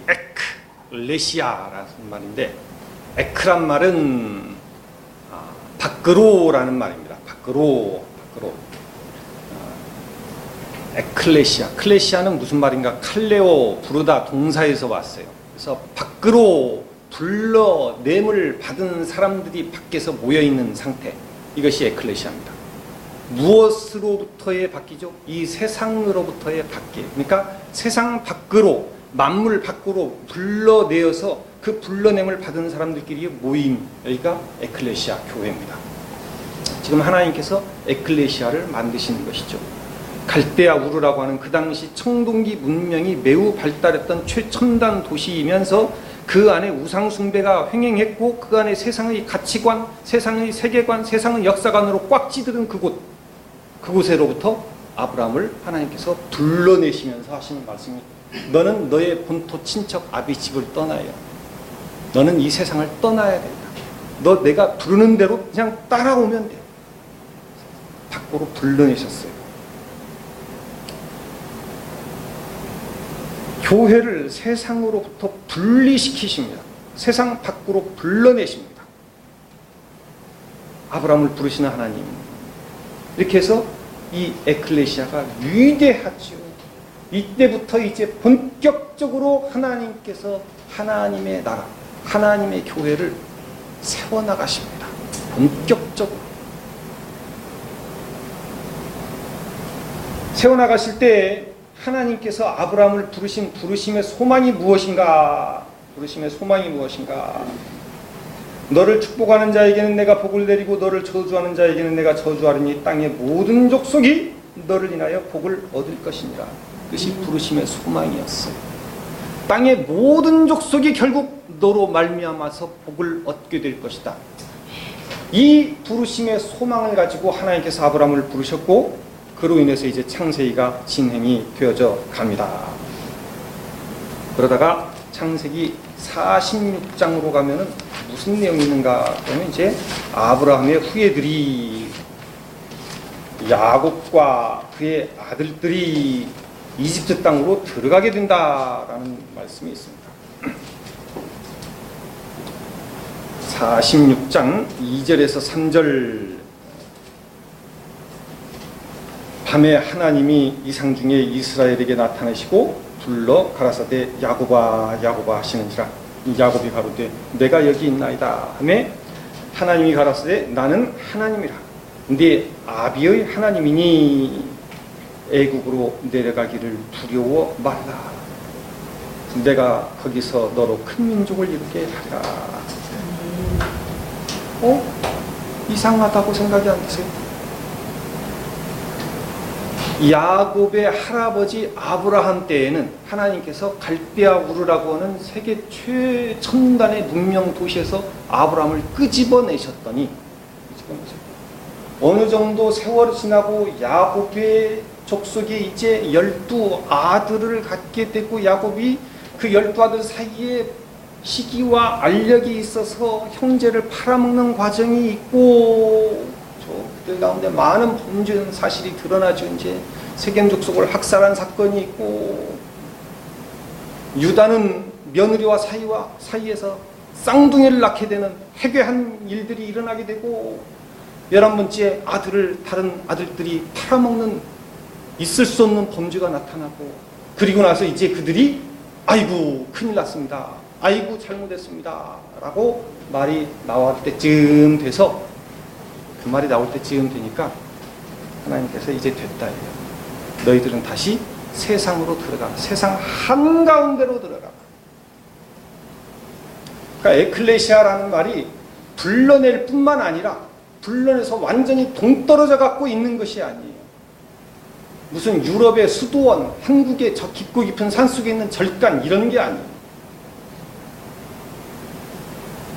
에클레시아라는 말인데, 에크란 말은 밖으로라는 말입니다. 밖으로. 에클레시아. 클레시아는 무슨 말인가? 칼레오, 부르다 동사에서 왔어요. 그래서 밖으로 불러냄을 받은 사람들이 밖에서 모여있는 상태. 이것이 에클레시아입니다. 무엇으로부터의 밖이죠? 이 세상으로부터의 밖이. 그러니까 세상 밖으로, 만물 밖으로 불러내어서 그 불러냄을 받은 사람들끼리의 모임. 여기가 에클레시아 교회입니다. 지금 하나님께서 에클레시아를 만드시는 것이죠. 갈대아 우르라고 하는 그 당시 청동기 문명이 매우 발달했던 최첨단 도시이면서 그 안에 우상숭배가 횡행했고 그 안에 세상의 가치관, 세상의 세계관, 세상의 역사관으로 꽉 찌들은 그곳에로부터 아브라함을 하나님께서 불러내시면서 하시는 말씀이 너는 너의 본토 친척 아비 집을 떠나요. 너는 이 세상을 떠나야 된다. 너 내가 부르는 대로 그냥 따라오면 돼. 밖으로 불러내셨어요. 교회를 세상으로부터 분리시키십니다. 세상 밖으로 불러내십니다. 아브라함을 부르시는 하나님. 이렇게 해서 이 에클레시아가 위대하죠. 이때부터 이제 본격적으로 하나님께서 하나님의 나라, 하나님의 교회를 세워나가십니다. 본격적으로. 세워나가실 때 하나님께서 아브라함을 부르신 부르심의 소망이 무엇인가? 부르심의 소망이 무엇인가? 너를 축복하는 자에게는 내가 복을 내리고 너를 저주하는 자에게는 내가 저주하리니 땅의 모든 족속이 너를 인하여 복을 얻을 것이니라. 그것이 부르심의 소망이었어요. 땅의 모든 족속이 결국 너로 말미암아서 복을 얻게 될 것이다. 이 부르심의 소망을 가지고 하나님께서 아브라함을 부르셨고 그로 인해서 이제 창세기가 진행이 되어져 갑니다. 그러다가 창세기 46장으로 가면은 무슨 내용이 있는가 하면 이제 아브라함의 후예들이 야곱과 그의 아들들이 이집트 땅으로 들어가게 된다라는 말씀이 있습니다. 46장 2절에서 3절 밤에 하나님이 이상 중에 이스라엘에게 나타나시고 불러 가라사대 야곱아 야곱아 하시는지라 야곱이 가로되 내가 여기 있나이다 하매 하나님이 가라사대 나는 하나님이라 네 아비의 하나님이니 애국으로 내려가기를 두려워 말라 내가 거기서 너로 큰 민족을 이루게 하리라. 이상하다고 생각이 안 드세요? 야곱의 할아버지 아브라함 때에는 하나님께서 갈대아 우르라고 하는 세계 최첨단의 문명 도시에서 아브라함을 끄집어내셨더니 어느 정도 세월이 지나고 야곱의 족속이 이제 12아들을 갖게 되고 야곱이 그 12아들 사이에 시기와 알력이 있어서 형제를 팔아먹는 과정이 있고 그들 가운데 많은 범죄 사실이 드러나죠. 이제 세겜 족속을 학살한 사건이 있고 유다는 며느리와 사이에서 쌍둥이를 낳게 되는 해괴한 일들이 일어나게 되고 11번째 아들을 다른 아들들이 팔아먹는 있을 수 없는 범죄가 나타나고 그리고 나서 이제 그들이 아이고 큰일 났습니다. 아이고 잘못했습니다. 라고 말이 나올 때쯤 돼서 그 말이 나올 때쯤 되니까 하나님께서 이제 됐다 해요. 너희들은 다시 세상으로 들어가. 세상 한가운데로 들어가. 그러니까 에클레시아라는 말이 불러낼 뿐만 아니라 불러내서 완전히 동떨어져 갖고 있는 것이 아니에요. 무슨 유럽의 수도원, 한국의 저 깊고 깊은 산속에 있는 절간 이런 게 아니에요.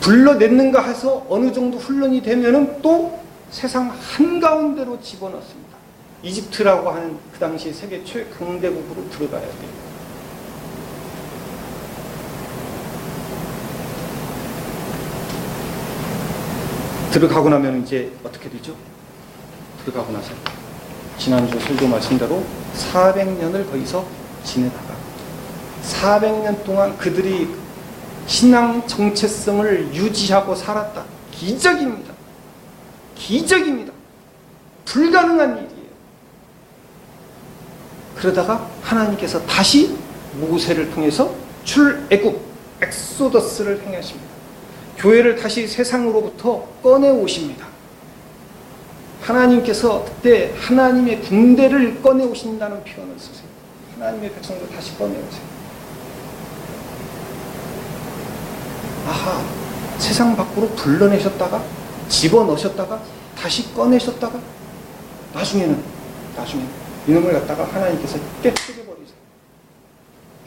불러냈는가 해서 어느 정도 훈련이 되면은 또 세상 한가운데로 집어넣습니다. 이집트라고 하는 그 당시 세계 최강대국으로 들어가야 돼요. 들어가고 나면 이제 어떻게 되죠? 들어가고 나서 지난주 설교 말씀대로 400년을 거기서 지내다가 400년 동안 그들이 신앙 정체성을 유지하고 살았다. 기적입니다. 기적입니다. 불가능한 일이에요. 그러다가 하나님께서 다시 모세를 통해서 출애굽, 엑소더스를 행하십니다. 교회를 다시 세상으로부터 꺼내오십니다. 하나님께서 그때 하나님의 군대를 꺼내오신다는 표현을 쓰세요. 하나님의 백성들 다시 꺼내오세요. 아하, 세상 밖으로 불러내셨다가 집어넣으셨다가 다시 꺼내셨다가 나중에는 이놈을 갖다가 하나님께서 깨뜨려버리세요.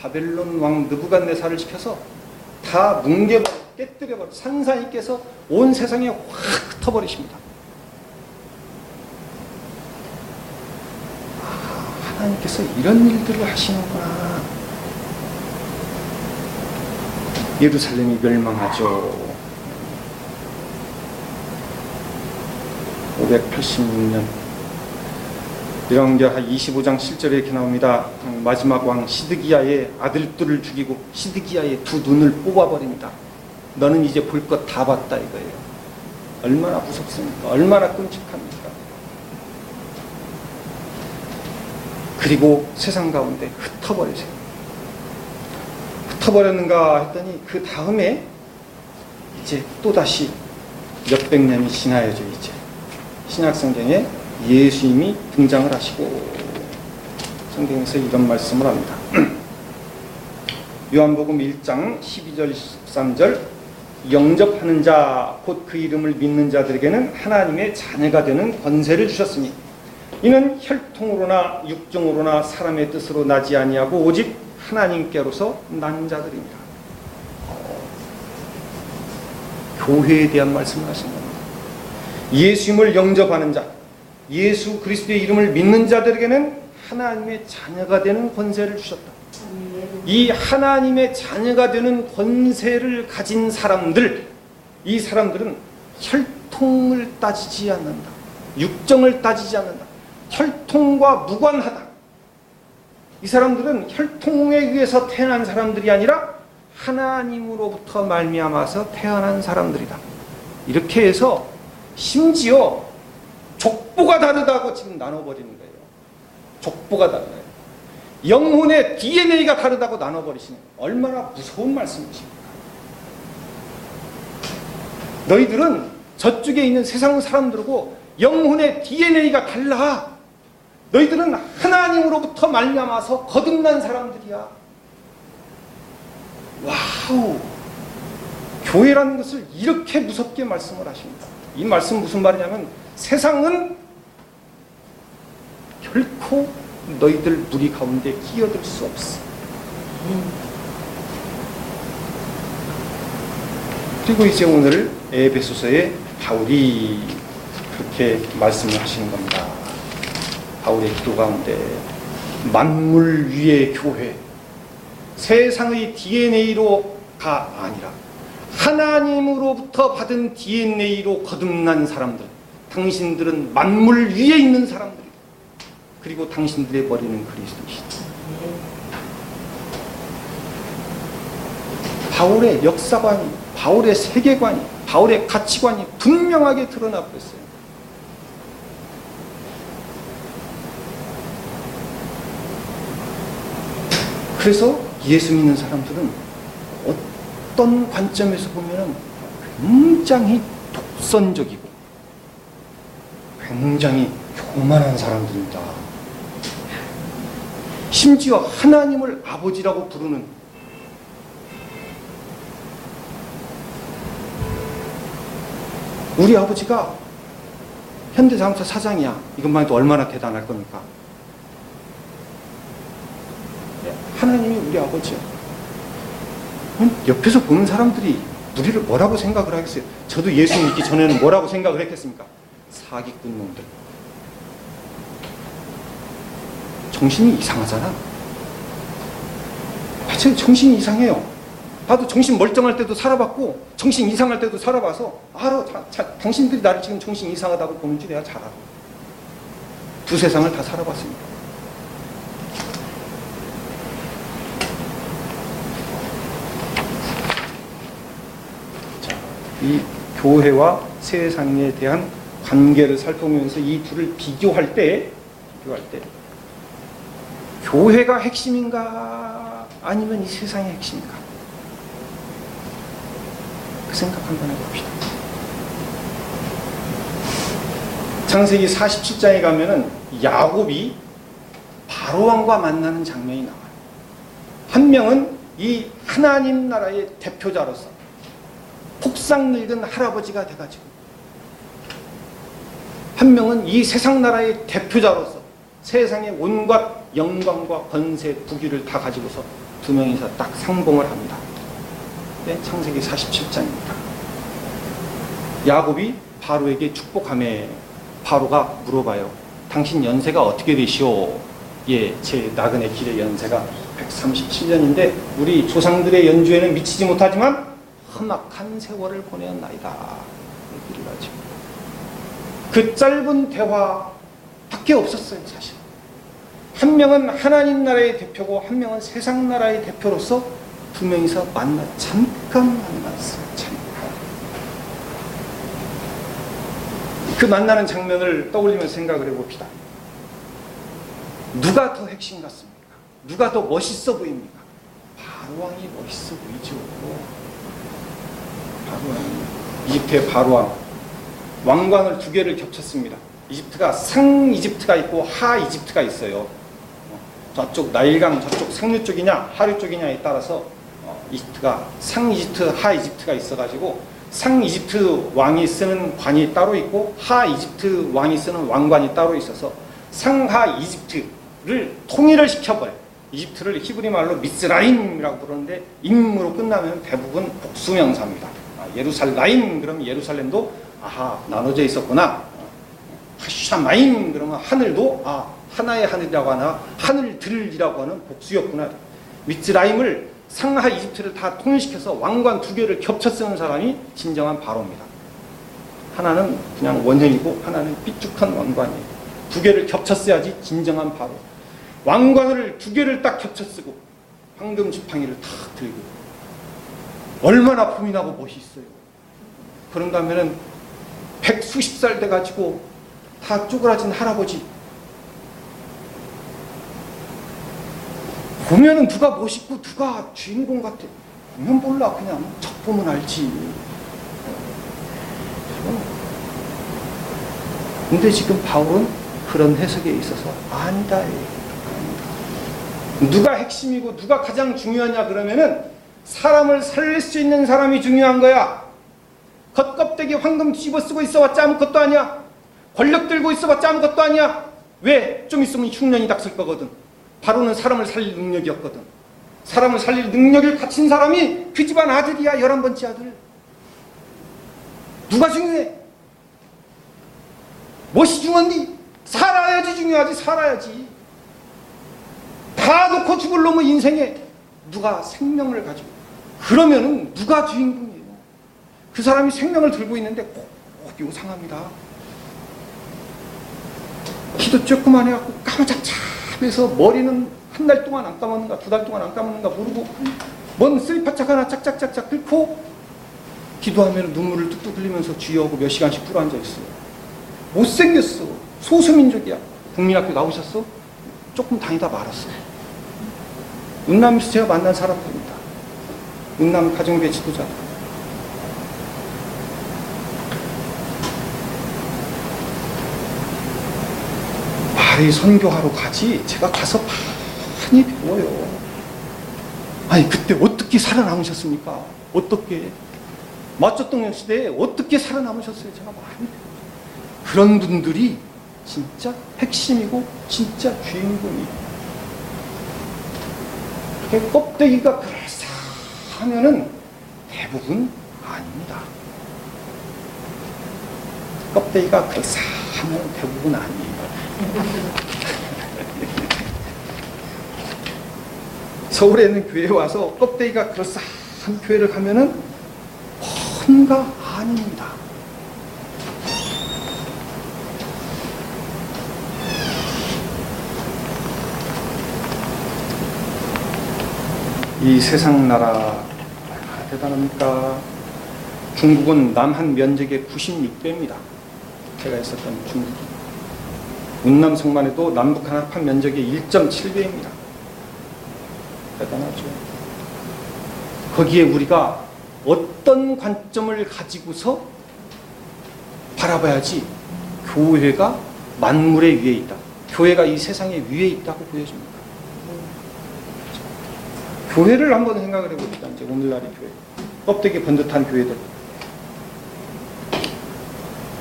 바벨론 왕 느부갓네살을 시켜서 다 뭉개버려, 깨뜨려버려, 산산이 깨서 온 세상에 확 흩어버리십니다. 하나님께서 이런 일들을 하시는구나. 예루살렘이 멸망하죠. 586년. 열왕기하 25장 7절에 이렇게 나옵니다. 마지막 왕 시드기야의 아들들을 죽이고 시드기야의 두 눈을 뽑아버립니다. 너는 이제 볼 것 다 봤다 이거예요. 얼마나 무섭습니까? 얼마나 끔찍합니까? 그리고 세상 가운데 흩어버리세요. 흩어버렸는가 했더니 그 다음에 이제 또다시 몇백 년이 지나야죠. 이제 신약성경에 예수님이 등장을 하시고 성경에서 이런 말씀을 합니다. 요한복음 1장 12절 13절 영접하는 자 곧 그 이름을 믿는 자들에게는 하나님의 자녀가 되는 권세를 주셨으니 이는 혈통으로나 육정으로나 사람의 뜻으로 나지 아니하고 오직 하나님께로서 난 자들입니다. 교회에 대한 말씀을 하신 겁니다. 예수님을 영접하는 자, 예수 그리스도의 이름을 믿는 자들에게는 하나님의 자녀가 되는 권세를 주셨다. 이 하나님의 자녀가 되는 권세를 가진 사람들, 이 사람들은 혈통을 따지지 않는다. 육정을 따지지 않는다. 혈통과 무관하다. 이 사람들은 혈통에 의해서 태어난 사람들이 아니라 하나님으로부터 말미암아서 태어난 사람들이다. 이렇게 해서 심지어 족보가 다르다고 지금 나눠버리는 거예요. 족보가 다르다. 영혼의 DNA가 다르다고 나눠버리시는 거예요. 얼마나 무서운 말씀이십니까? 너희들은 저쪽에 있는 세상 사람들하고 영혼의 DNA가 달라. 너희들은 하나님으로부터 말미암아서 거듭난 사람들이야. 와우! 교회라는 것을 이렇게 무섭게 말씀을 하십니다. 이 말씀 무슨 말이냐면 세상은 결코 너희들 무리 가운데 끼어들 수 없어. 그리고 이제 오늘 에베소서에 바울이 그렇게 말씀을 하시는 겁니다. 바울의 기도 가운데 만물 위의 교회, 세상의 DNA로가 아니라 하나님으로부터 받은 DNA로 거듭난 사람들, 당신들은 만물 위에 있는 사람들이다. 그리고 당신들의 머리는 그리스도시다. 바울의 역사관이, 바울의 세계관이, 바울의 가치관이 분명하게 드러나 버렸어요. 그래서 예수 믿는 사람들은 어떤 관점에서 보면 굉장히 독선적이고 굉장히 교만한 사람들입니다. 심지어 하나님을 아버지라고 부르는, 우리 아버지가 현대자동차 사장이야. 이것만 해도 얼마나 대단할 겁니까? 하나님이 우리 아버지야. 옆에서 보는 사람들이 우리를 뭐라고 생각을 하겠어요? 저도 예수 믿기 전에는 뭐라고 생각을 했겠습니까? 사기꾼 놈들. 정신이 이상하잖아. 맞아요. 정신이 이상해요. 나도 정신 멀쩡할 때도 살아봤고 정신 이상할 때도 살아봐서 알아. 당신들이 나를 지금 정신 이상하다고 보는지 내가 잘 알아. 두 세상을 다 살아봤습니다. 자, 이 교회와 세상에 대한 관계를 살펴보면서 이 둘을 비교할 때 교회가 핵심인가 아니면 이 세상이 핵심인가? 그 생각 한번 해봅시다. 창세기 47장에 가면은 야곱이 바로왕과 만나는 장면이 나와요. 한 명은 이 하나님 나라의 대표자로서 폭삭 늙은 할아버지가 돼가지고, 한 명은 이 세상 나라의 대표자로서 세상의 온갖 영광과 권세, 부귀를 다 가지고서 두 명이서 딱 상봉을 합니다. 네, 창세기 47장입니다. 야곱이 바로에게 축복하며 바로가 물어봐요. 당신 연세가 어떻게 되시오? 예, 제 나그네 길의 연세가 137년인데 우리 조상들의 연주에는 미치지 못하지만 험악한 세월을 보내었나이다. 얘기를 하죠. 그 짧은 대화밖에 없었어요, 사실. 한 명은 하나님 나라의 대표고 한 명은 세상 나라의 대표로서 두 명이서 잠깐 만났어요. 잠깐. 그 만나는 장면을 떠올리면서 생각을 해봅시다. 누가 더 핵심 같습니까? 누가 더 멋있어 보입니까? 바로왕이 멋있어 보이죠. 바로왕이. 이집트의 바로왕. 왕관을 두 개를 겹쳤습니다. 이집트가 상 이집트가 있고 하 이집트가 있어요. 저쪽 나일강 저쪽 상류 쪽이냐 하류 쪽이냐에 따라서 이집트가 상 이집트 하 이집트가 있어가지고 상 이집트 왕이 쓰는 관이 따로 있고 하 이집트 왕이 쓰는 왕관이 따로 있어서 상하 이집트를 통일을 시켜버려요. 이집트를 히브리 말로 미스라임이라고 부르는데 임으로 끝나면 대부분 복수명사입니다. 예루살라임 그러면 예루살렘도 아하 나눠져 있었구나. 하샤마임 그러면 하늘도 하나의 하늘이라고 하나 하늘들이라고 하는 복수였구나. 미스라임을 상하 이집트를 다 통일시켜서 왕관 두 개를 겹쳐 쓰는 사람이 진정한 바로입니다. 하나는 그냥 원형이고 하나는 삐죽한 왕관이에요. 두 개를 겹쳐 써야지 진정한 바로. 왕관을 두 개를 딱 겹쳐 쓰고 황금 지팡이를 탁 들고 얼마나 품이 나고 멋있어요. 그런가 하면은 100수십 살 돼가지고 다 쪼그라진 할아버지 보면은 누가 멋있고 누가 주인공 같아. 보면 몰라. 그냥 척 보면 알지. 근데 지금 바울은 그런 해석에 있어서 아니다. 누가 핵심이고 누가 가장 중요하냐 그러면은 사람을 살릴 수 있는 사람이 중요한 거야. 겉껍데기 황금 뒤집어 쓰고 있어봤자 아무것도 아니야. 권력 들고 있어봤자 아무것도 아니야. 왜? 좀 있으면 흉년이 닥칠 거거든. 바로는 사람을 살릴 능력이었거든. 사람을 살릴 능력을 갖춘 사람이 그 집안 아들이야. 11번째 아들. 누가 중요해? 무엇이 중요한디? 살아야지 중요하지. 살아야지. 다 놓고 죽을 놈의 인생에 누가 생명을 가지고 그러면은 누가 주인공이에요? 그 사람이 생명을 들고 있는데 꼭 요상합니다. 키도 조그만 해갖고 까마잡잡해서 머리는 한 달 동안 안 감았는가 2달 동안 안 감았는가 모르고 뭔 쓰리파짝 하나 짝짝짝짝 긁고 기도하면 눈물을 뚝뚝 흘리면서 주여하고 몇 시간씩 풀어 앉아있어요. 못생겼어. 소수민족이야. 국민학교 나오셨어? 조금 다니다 말았어. 운남에서 제가 만난 사람들입니다. 운남 가정교회 지도자. 말이 선교하러 가지 제가 가서 많이 배워요. 아니 그때 어떻게 살아남으셨습니까? 어떻게 마초동역 시대에 어떻게 살아남으셨어요? 제가 많이 배워요. 그런 분들이 진짜 핵심이고 진짜 주인공이에요. 그렇게 껍데기가 그럴싸하면은 대부분 아닙니다. 껍데기가 그럴싸하면 대부분 아니에요. 서울에 있는 교회에 와서 껍데기가 그럴싸한 교회를 가면은 뭔가 아닙니다. 이 세상 나라 얼마나 대단합니까? 중국은 남한 면적의 96배입니다. 제가 있었던 중국이. 운남성만 해도 남북 한합한 면적의 1.7배입니다. 대단하죠. 거기에 우리가 어떤 관점을 가지고서 바라봐야지 교회가 만물의 위에 있다. 교회가 이 세상의 위에 있다고 보여줍니다. 교회를 한번 생각을 해봅시다. 이제 오늘날의 교회. 껍데기 번듯한 교회들.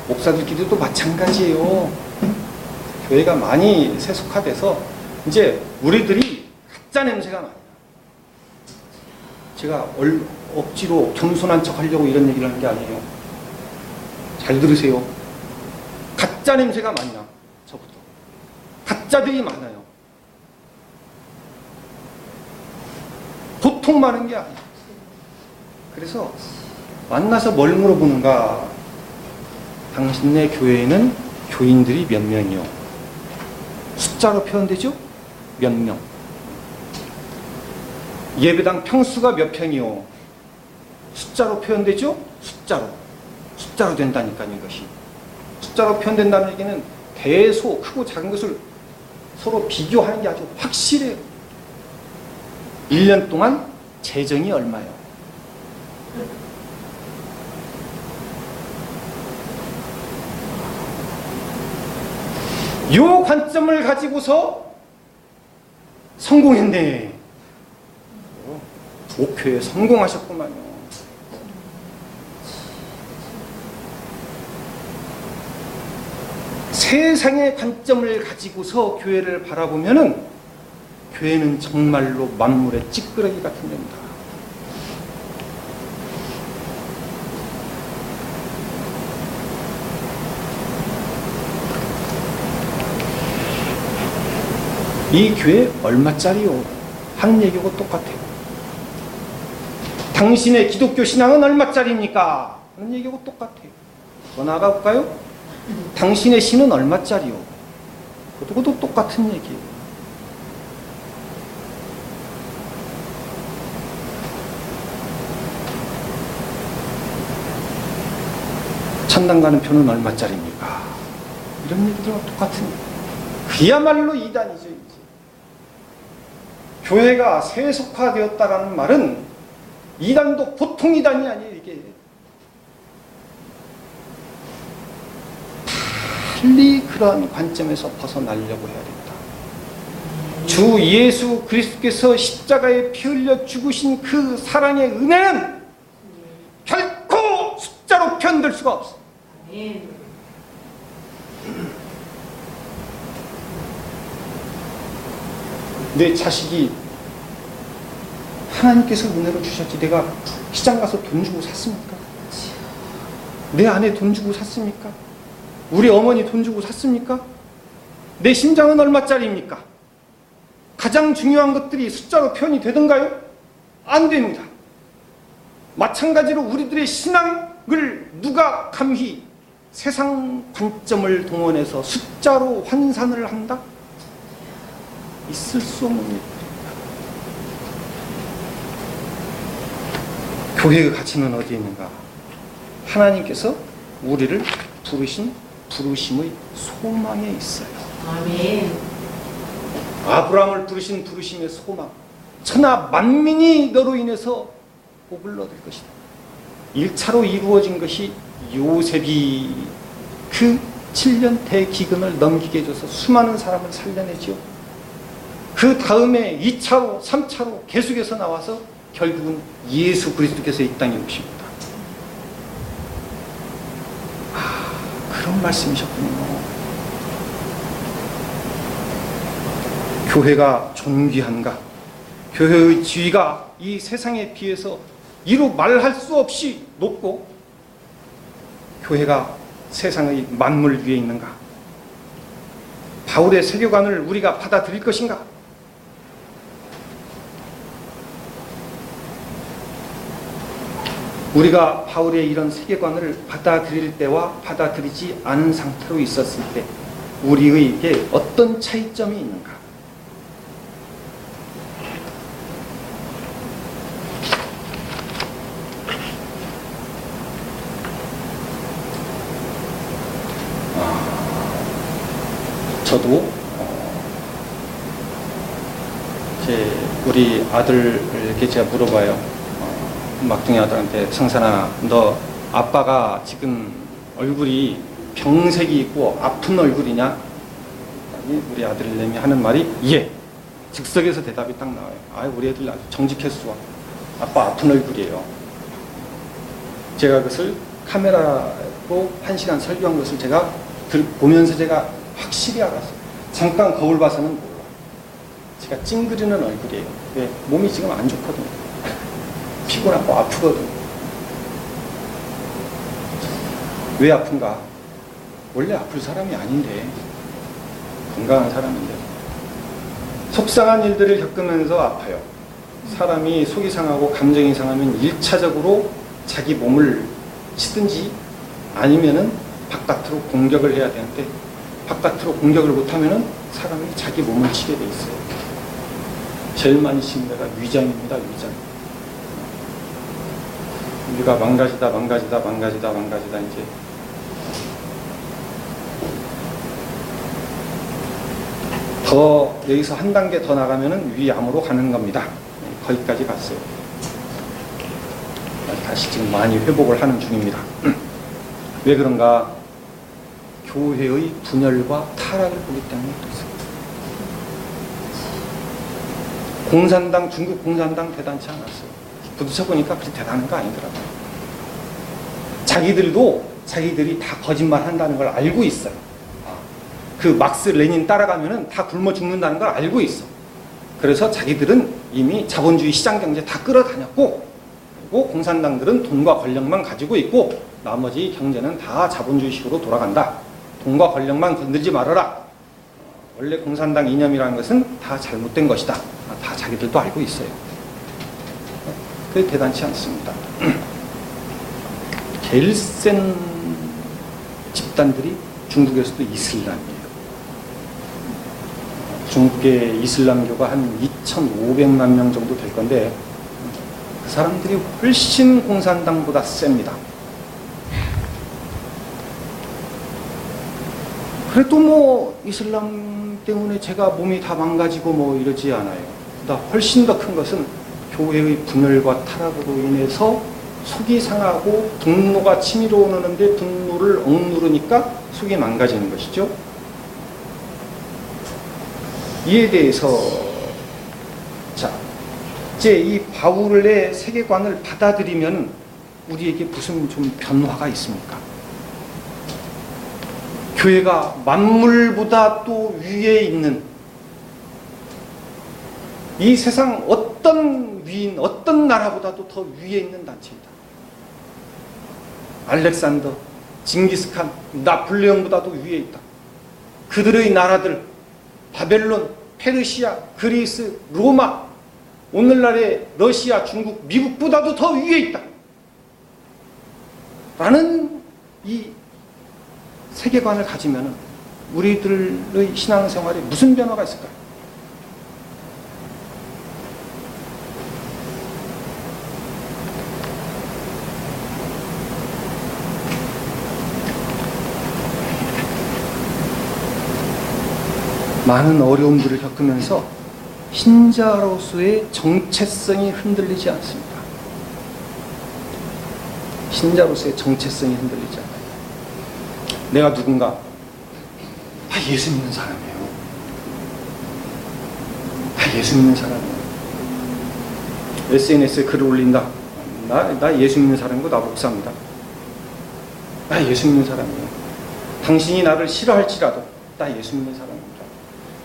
목사들끼리도 마찬가지예요. 교회가 많이 세속화돼서 이제 우리들이 가짜 냄새가 나요. 제가 억지로 겸손한 척 하려고 이런 얘기를 하는 게 아니에요. 잘 들으세요. 가짜 냄새가 많이 나. 저부터. 가짜들이 많아요. 보통 많은 게 아니에요. 그래서 만나서 뭘 물어보는가? 당신네 교회에는 교인들이 몇 명이요? 숫자로 표현되죠? 몇 명. 예배당 평수가 몇 평이요? 숫자로 표현되죠? 숫자로 된다니까요, 이것이. 숫자로 표현된다는 얘기는 대소, 크고 작은 것을 서로 비교하는 게 아주 확실해요. 1년 동안 재정이 얼마요? 이 관점을 가지고서 성공했네. 목표에 성공하셨구만요. 세상의 관점을 가지고서 교회를 바라보면은 교회는 정말로 만물의 찌끄러기 같은 데입니다. 이 교회 얼마짜리요? 하는 얘기하고 똑같아요. 당신의 기독교 신앙은 얼마짜리입니까? 하는 얘기하고 똑같아요. 더 나아가 볼까요? 당신의 신은 얼마짜리요? 그것도 똑같은 얘기예요. 천당 가는 표는 얼마짜리입니까? 이런 얘기들과 똑같은 얘기예요. 그야말로 이단이죠. 이제. 교회가 세속화되었다라는 말은 이단도 보통 이단이 아니에요. 이게 빨리 그러한 관점에서 벗어나려고 해야 된다. 주 예수 그리스도께서 십자가에 피 흘려 죽으신 그 사랑의 은혜는 결코 숫자로 표현될 수가 없어. 내 자식이 하나님께서 은혜로 주셨지 내가 시장 가서 돈 주고 샀습니까? 내 아내 돈 주고 샀습니까? 우리 어머니 돈 주고 샀습니까? 내 심장은 얼마짜리입니까? 가장 중요한 것들이 숫자로 표현이 되던가요? 안 됩니다. 마찬가지로 우리들의 신앙을 누가 감히 세상 관점을 동원해서 숫자로 환산을 한다? 있을 수 없는 일입니다. 교회의 가치는 어디에 있는가? 하나님께서 우리를 부르신 부르심의 소망에 있어요. 아멘. 아브라함을 부르신 부르심의 소망. 천하 만민이 너로 인해서 복을 얻을 것이다. 1차로 이루어진 것이 요셉이 그 7년 대기근을 넘기게 해줘서 수많은 사람을 살려내지요. 그 다음에 2차로, 3차로 계속해서 나와서 결국은 예수 그리스도께서 이 땅에 오십니다. 그런 말씀이셨군요. 교회가 존귀한가? 교회의 지위가 이 세상에 비해서 이루 말할 수 없이 높고 교회가 세상의 만물 위에 있는가? 바울의 세계관을 우리가 받아들일 것인가? 우리가 바울의 이런 세계관을 받아들일 때와 받아들이지 않은 상태로 있었을 때 우리에게 어떤 차이점이 있는가? 저도 우리 아들에게 제가 물어봐요. 막둥이 아들한테 성산아, 너 아빠가 지금 얼굴이 병색이 있고 아픈 얼굴이냐? 우리 아들내미 하는 말이 예. 즉석에서 대답이 딱 나와요. 우리 애들 아주 정직했어. 아빠 아픈 얼굴이에요. 제가 그것을 카메라로 1시간 설교한 것을 제가 보면서 제가 확실히 알았어요. 잠깐 거울 봐서는 몰라. 제가 찡그리는 얼굴이에요. 왜? 몸이 지금 안 좋거든요. 피가 피곤하고 아프거든. 왜 아픈가? 원래 아플 사람이 아닌데, 건강한 사람인데. 속상한 일들을 겪으면서 아파요. 사람이 속이 상하고 감정이 상하면 1차적으로 자기 몸을 치든지 아니면은 바깥으로 공격을 해야 되는데, 바깥으로 공격을 못하면은 사람이 자기 몸을 치게 돼 있어요. 제일 많이 치는 데가 위장입니다. 위장. 우리가 망가지다 이제 더 여기서 한 단계 더 나가면은 위암으로 가는 겁니다. 거기까지 갔어요. 다시 지금 많이 회복을 하는 중입니다. 왜 그런가? 교회의 분열과 타락을 보기 때문에 그렇습니다. 공산당, 중국 공산당 대단치 않았어요. 부딪혀 보니까 그렇게 대단한 거 아니더라고요. 자기들이 다 거짓말 한다는 걸 알고 있어요. 그 막스 레닌 따라가면은 다 굶어 죽는다는 걸 알고 있어. 그래서 자기들은 이미 자본주의 시장 경제 다 끌어다녔고, 그리고 공산당들은 돈과 권력만 가지고 있고, 나머지 경제는 다 자본주의식으로 돌아간다. 돈과 권력만 건들지 말아라. 원래 공산당 이념이라는 것은 다 잘못된 것이다. 다 자기들도 알고 있어요. 그게 대단치 않습니다. 제일 센 집단들이 중국에서도 이슬람이에요. 중국의 이슬람교가 한 2,500만 명 정도 될 건데, 그 사람들이 훨씬 공산당보다 셉니다. 그래도 뭐 이슬람 때문에 제가 몸이 다 망가지고 뭐 이러지 않아요. 보다 훨씬 더 큰 것은 교회의 분열과 타락으로 인해서 속이 상하고 분노가 치밀어 오는데 분노를 억누르니까 속이 망가지는 것이죠. 이에 대해서 이제 이 바울의 세계관을 받아들이면 우리에게 무슨 좀 변화가 있습니까? 교회가 만물보다 또 위에 있는, 이 세상 어떤 위인, 어떤 나라보다도 더 위에 있는 단체이다. 알렉산더, 징기스칸, 나폴레옹보다도 위에 있다. 그들의 나라들, 바벨론, 페르시아, 그리스, 로마, 오늘날의 러시아, 중국, 미국보다도 더 위에 있다. 라는 이 세계관을 가지면 우리들의 신앙생활에 무슨 변화가 있을까요? 많은 어려움들을 겪으면서 신자로서의 정체성이 흔들리지 않습니다. 신자로서의 정체성이 흔들리지 않아요. 내가 누군가? 예수 믿는 사람이에요. 예수 믿는 사람이에요. SNS에 글을 올린다. 나 예수 믿는 사람이고 나 목사입니다. 나 예수 믿는 사람이에요. 당신이 나를 싫어할지라도 나 예수 믿는 사람입니다.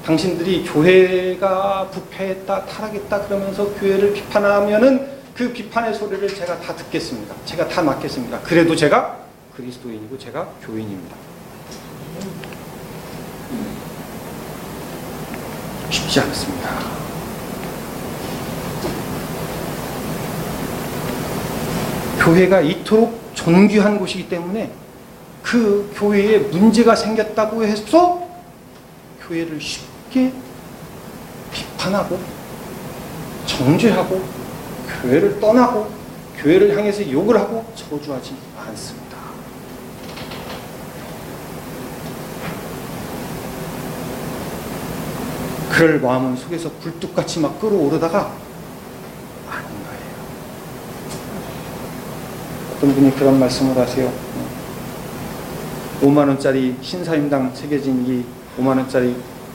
당신들이 교회가 부패했다, 타락했다 그러면서 교회를 비판하면은 그 비판의 소리를 제가 다 듣겠습니다. 제가 다 맡겠습니다. 그래도 제가 그리스도인이고 제가 교인입니다. 쉽지 않습니다. 교회가 이토록 존귀한 곳이기 때문에 그 교회에 문제가 생겼다고 해서 교회를 쉽게 비판하고 정죄하고 교회를 떠나고 교회를 향해서 욕을 하고 저주하지 않습니다. 그럴 마음은 속에서 굴뚝같이 막 끓어오르다가 아닌 거예요. 어떤 분이 그런 말씀을 하세요. 5만 원짜리 신사임당 새겨진 이 5만 원짜리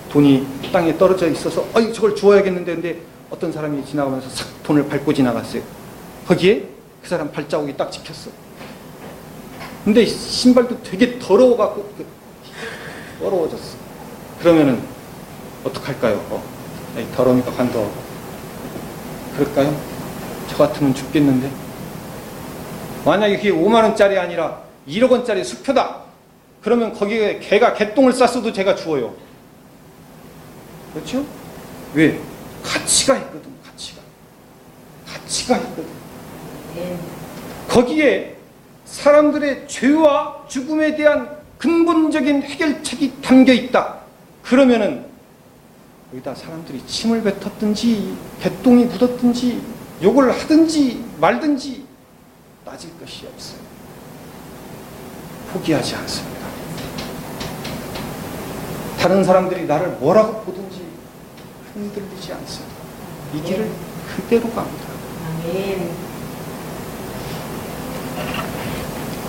돈이 땅에 떨어져 있어서 저걸 주워야겠는데, 근데 어떤 사람이 지나가면서 싹 돈을 밟고 지나갔어요. 거기에 그 사람 발자국이 딱 찍혔어. 근데 신발도 되게 더러워갖고 더러워졌어. 그러면은 어떡할까요? 더러우니까 간더 그럴까요? 저 같으면 죽겠는데. 만약에 그게 5만 원짜리 아니라 1억 원짜리 수표다. 그러면 거기에 개가 개똥을 쌌어도 제가 주워요. 그렇죠? 왜? 가치가 있거든. 가치가 있거든. 거기에 사람들의 죄와 죽음에 대한 근본적인 해결책이 담겨 있다. 그러면은 여기다 사람들이 침을 뱉었든지 개똥이 묻었든지 욕을 하든지 말든지 따질 것이 없어요. 포기하지 않습니다. 다른 사람들이 나를 뭐라고 보든지 흔들리지 않습니다. 이 길을 그대로 갑니다. 아멘.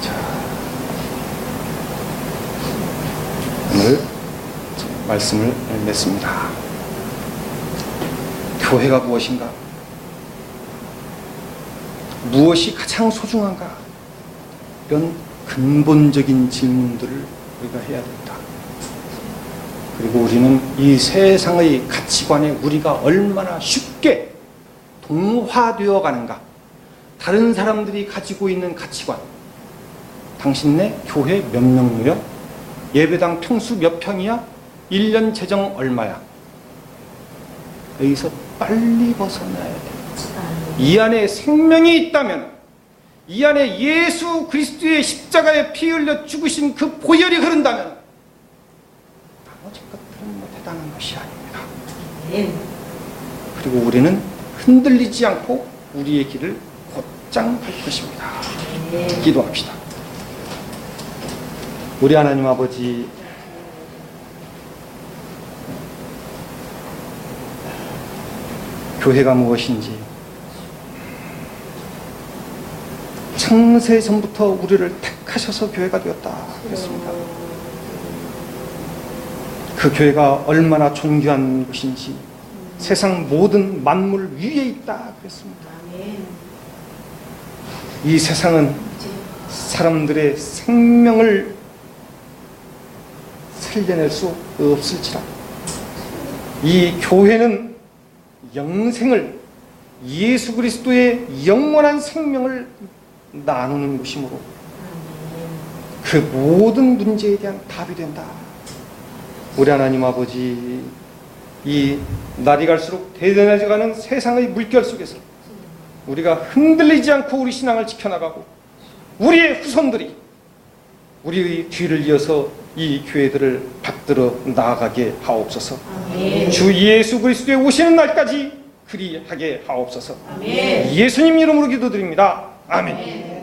자, 오늘 말씀을 맺습니다. 교회가 무엇인가? 무엇이 가장 소중한가? 이런 근본적인 질문들을 우리가 해야 됩니다. 그리고 우리는 이 세상의 가치관에 우리가 얼마나 쉽게 동화되어 가는가. 다른 사람들이 가지고 있는 가치관, 당신네 교회 몇 명 모여? 예배당 평수 몇 평이야? 1년 재정 얼마야? 여기서 빨리 벗어나야 돼. 이 안에 생명이 있다면, 이 안에 예수 그리스도의 십자가에 피 흘려 죽으신 그 보혈이 흐른다면 나머지 것들은 뭐 대단한 것이 아닙니다. 그리고 우리는 흔들리지 않고 우리의 길을 곧장 갈 것입니다. 기도합시다. 우리 하나님 아버지, 교회가 무엇인지 창세전부터 우리를 택하셔서 교회가 되었다 그랬습니다. 그 교회가 얼마나 존귀한 것인지 세상 모든 만물 위에 있다 그랬습니다. 이 세상은 사람들의 생명을 살려낼 수 없을지라 이 교회는 영생을, 예수 그리스도의 영원한 생명을 나누는 것이므로 그 모든 문제에 대한 답이 된다. 우리 하나님 아버지, 이 날이 갈수록 대단해져가는 세상의 물결 속에서 우리가 흔들리지 않고 우리 신앙을 지켜나가고 우리의 후손들이 우리의 뒤를 이어서 이 교회들을 받들어 나아가게 하옵소서. 아멘. 주 예수 그리스도의 오시는 날까지 그리하게 하옵소서. 아멘. 예수님 이름으로 기도드립니다. 아멘. 아멘.